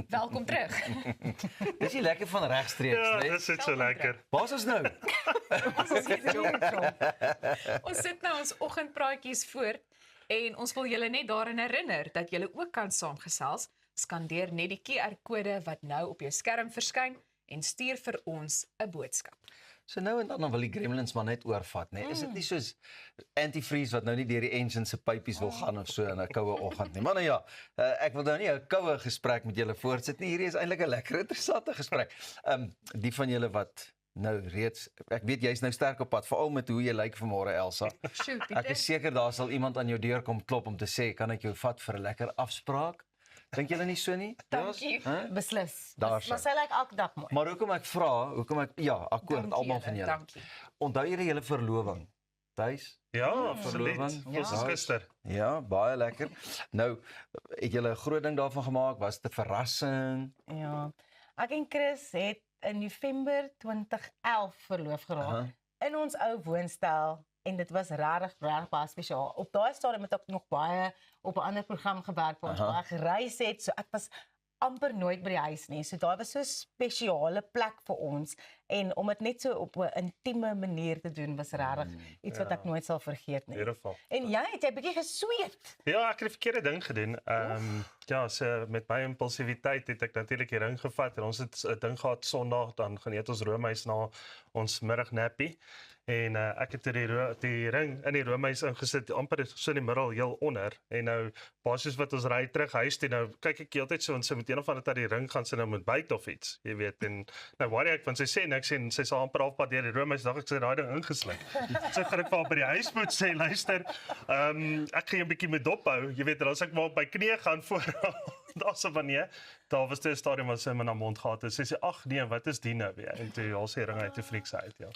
Welkom terug. Dis nie lekker van regstreeks, Ja, né? dis net so lekker. Waar's ons nou? Ons sit nou ons oggendpraatjies voort en ons wil julle net daaraan herinner dat julle ook kan saamgesels. Skandeer net die QR-kode wat nou op jou skerm verskyn en stuur vir ons 'n boodskap. So nou en dan wil die gremlins maar net oorvat, né? Is dit nie soos antifreeze wat nou nie deur die engine se pypies wil gaan of so in 'n koue oggend nie. Maar nou ja, ek wil nou nie 'n koue gesprek met julle voortsit nie. Hierdie is eintlik 'n lekker interessante gesprek. Die van julle wat nou reeds, ek weet jy's nou sterk op pad, veral met hoe jy lyk vanmôre, Elsa. Sjoe, Ek Pieter. is seker daar sal iemand aan jou deur kom klop om te sê, kan ek jou vat vir 'n lekker afspraak? Dink julle nie so nie? Dankie. Huh? Beslis. Daar sy. Maar sy lyk elke dag mooi. Maar hoekom ek vra, ja, akkoord, Dankie almal van julle, julle. dankie. Onthou julle julle verloving? Tuis? Ja, absoluut. Verloving. Ons is gister. Ja, baie lekker. Nou, het julle 'n groot ding daarvan gemaak? Was dit 'n verrassing? Ja. Ek en Chris het in November 2011 verloof geraak in ons ou woonstel en dit was regtig baie spesiaal. Op daai stadium het ek nog baie op 'n ander program gewerk waar ons baie gereis het, so ek was amper nooit by die huis nie. So daai was so 'n spesiale plek vir ons en om dit net so op 'n intieme manier te doen was regtig iets wat ek nooit sal vergeet nie. Beautiful. En jy het 'n bietjie gesweet. Ja, ek het die verkeerde ding gedoen. Ja, so met my impulsiwiteit het ek natuurlik die ring gevat en ons het 'n ding gehad Sondag, dan gaan eet ons roomys na ons middagnappie. En ek het die ring in die roomys ingesit, amper so in die middel heel onder. En nou basies wat ons ry terug huis toe, nou kyk ek heeltyd so en sy met een of ander tyd die ring gaan sy nou moet byt of iets, jy weet. En nou worry ek want sy sê niks en sy sal amper halfpad deur die roomys, dink ek sy daai ding ingesluit. So gaan ek vir haar by die huis moet sê, luister, ek gaan jou 'n bietjie met dop hou, jy weet, en as ek maar op my knie gaan voor daar so van nee, daar was 'n stadium wat sy in my mond gehad het. Sy sê ag nee, wat is die nou weer? En toe haal sy ring uit te friek sy uit, ja.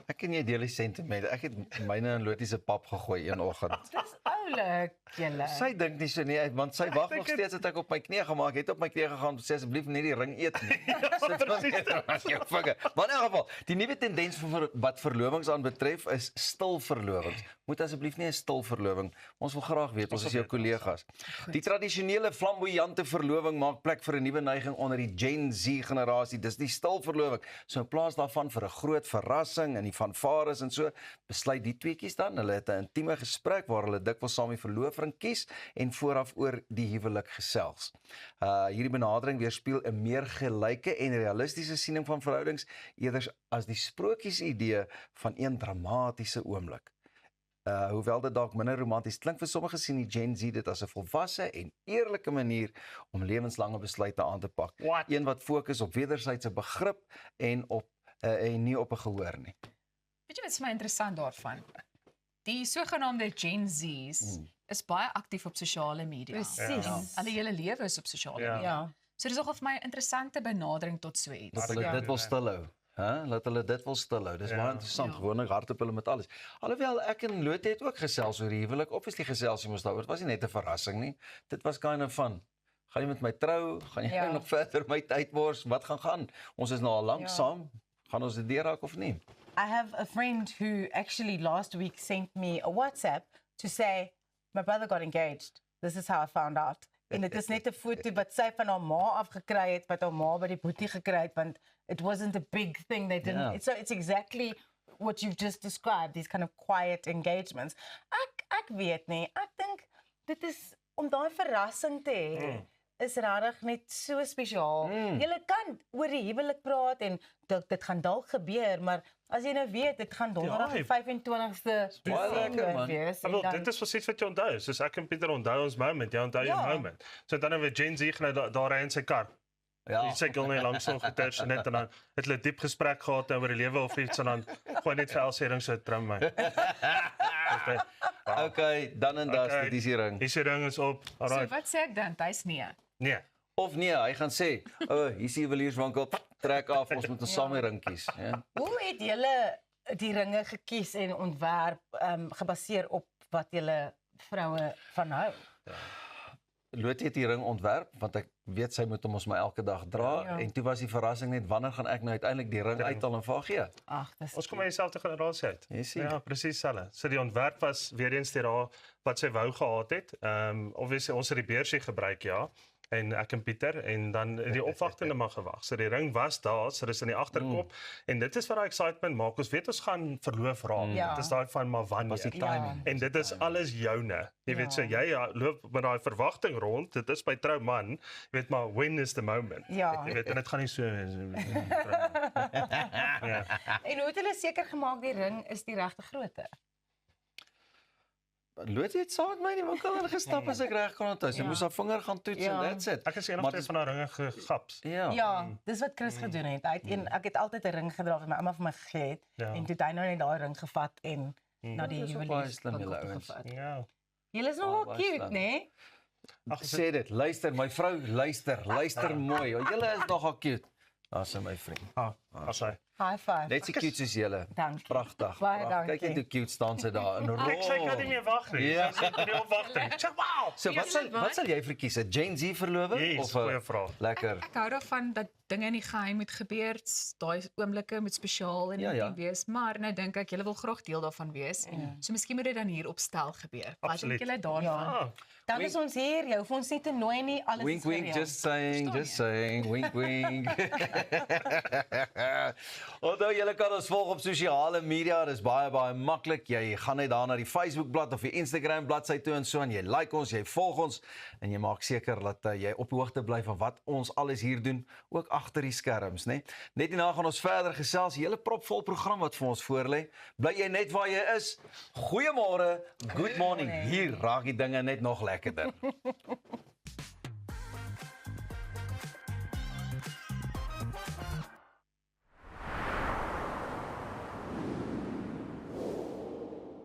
Ek en jy deel die sentiment. Ek het myne in Lotie se pap gegooi een oggend. Dis oulik, julle. Sy dink nie so nie, want sy wag nog steeds dat ek op my knie gaan, maar ek het op my knie gegaan om sê asseblief nie die ring eet nie. Sit dan net aan jou vinger. Maar in elk geval, die nuwe tendens wat verlovings aanbetref is stil verlovings. Moet asseblief nie 'n stil verloving. Ons wil graag weet, ons is jou kollegas. Die tradisionele flamboyante verloving maak plek vir 'n nuwe neiging onder die Gen Z generasie. Dis die stil verloving. So in plaas daarvan vir 'n groot verrassing en die fanfares en so, besluit die tweeetjies dan, hulle het 'n intieme gesprek waar hulle dikwels saam die verloofring kies en vooraf oor die huwelik gesels. Hierdie benadering weerspieël 'n meer gelyke en realistiese siening van verhoudings eerder as die sprokies idee van een dramatiese oomblik. Hoewel dit dalk minder romanties klink vir sommige, sien die Gen Z dit as 'n volwasse en eerlike manier om lewenslange besluite aan te pak. Een wat fokus op wederwysige begrip en nie op 'n gehoor nie. Weet jy wat is my interessant daarvan? Die sogenaamde Gen Z's is baie aktief op sosiale media. Presies. Ja. Hulle hele lewe is op sosiale Ja. media. Ja. So dis nogal vir my 'n interessante benadering tot so iets. Dat hulle dit wil stilhou. Laat hulle dit wil stilhou. Dis baie interessant. Gewoonlik hardop hulle met alles. Alhoewel ek en Lotie het ook gesels oor die huwelik. Obviously gesels ons daaroor. Dit was nie net 'n verrassing nie. Dit was kind of fun. Gaan jy met my trou? Gaan jy nog verder my tyd wors? Wat gaan? Ons is nou al lank saam. Gaan ons dit deurraak of nie? I have a friend who actually last week sent me a WhatsApp to say, my brother got engaged. This is how I found out. En dit is net 'n foto wat sy van haar ma afgekry het, wat haar ma by die boetie gekry het, want it wasn't a big thing. They didn't. So it's exactly what you've just described, these kind of quiet engagements. Ek weet nie. Ek dink dit is om daai verrassing te hê. Is regtig net so spesiaal. Jy kan oor die huwelik praat en dit gaan dalk gebeur, maar as jy nou weet dit gaan donderdag die 25ste Desember wees. Dit is presies wat jy onthou. Soos ek en Pieter onthou ons moment, jy onthou jou moment. So dan het Gen Z gaan daar ry in sy kar. Ja. Die sykkel net langs hom getouch net en dan het hulle 'n diep gesprek gehad oor die lewe of iets en dan gooi net vir Elsie ring so trim my. Okay, dan en dan dis die ring. Dis ring is op. So wat sê ek dan? Hy's nee. Nee. Of nee, hy gaan sê, hier is die juwelierswinkel, trek af, ons moet 'n same ring kies, ja. Hoe het julle die ringe gekies en ontwerp gebaseer op wat julle vroue van hou? Lotie het die ring ontwerp, want ek weet sy moet hom ons maar elke dag dra, en toe was die verrassing net, wanneer gaan ek nou uiteindelik die ring uithaal en vir haar gee? Ag, dis ons kom uit dieselfde generasie uit. Ja, presies dieselfde. So die ontwerp was weer eens die wat sy wou gehad het. Obviously ons het die beursie gebruik, ja. en ek en Pieter en dan het die opwagtende maar gewag. So die ring was daar, so dis in die agterkop en dit is wat daai excitement maak. Ons weet ons gaan verloof raak. Ja. Dit is daai van maar Was die wanneer. timing. En dit is alles joune. Jy weet so jy loop met daai verwagting rond. Dit is by trou man. Jy weet maar when is the moment. Ja. Jy weet en dit gaan nie so ja. En hoe het hulle seker gemaak die ring is die regte grootte? Loot jy het saam met my in die winkel ingestap as ek reg kon onthou. Sy moes haar vinger gaan toets en that's it. Ek is een of Maar twee dis- van daai ringe gegaps. Ja. Ja, dis wat Chris gedoen het. Hy het ek het altyd 'n ring gedra wat my ouma vir my gegee het Ja. en toe het hy nou net daai ring gevat en na die Dis ook baie juwelier slim, julle ouens. gevat. Ja. Julle is nogal baie cute, slim. né? Ag, Sê dit, luister, my vrou, luister mooi. Julle is nogal cute. Daar's my vriend. as hy. High five. Net so cute soos julle. Dankie. Pragtig. Baie pragtig. Kyk dankie. net hoe cute staan sy daar in Ek sê ek kan nie meer wag nie. Ja. Sy sit in die opwagting. Wow. So wat sal jy vir kies? 'n Gen Z verloving Yes, of 'n goeie vraag. lekker? Ek hou daarvan dat dinge in die geheim moet gebeur. Daai oomblikke moet spesiaal en Ja, ja. intiem wees, maar nou dink ek julle wil graag deel daarvan wees. So miskien moet dit dan hier op stel gebeur. Wat Absoluut. dink julle daarvan? Ja. Dan is ons hier, jy hoef ons nie te nooi nie, alles Wink is wink, gereël. just saying, Verstaan wink wink. Onthou julle kan ons volg op sosiale media, dis baie maklik. Jy gaan net daar na die Facebook bladsy of die Instagram bladsy toe en so en jy like ons, jy volg ons en jy maak seker dat jy op hoogte bly van wat ons alles hier doen, ook agter die skerms, né? Net hierna gaan ons verder gesels, 'n hele propvol program wat vir ons voorlê. Bly jy net waar jy is. Goeiemôre, good morning. Hier raak die dinge net nog lekkerder.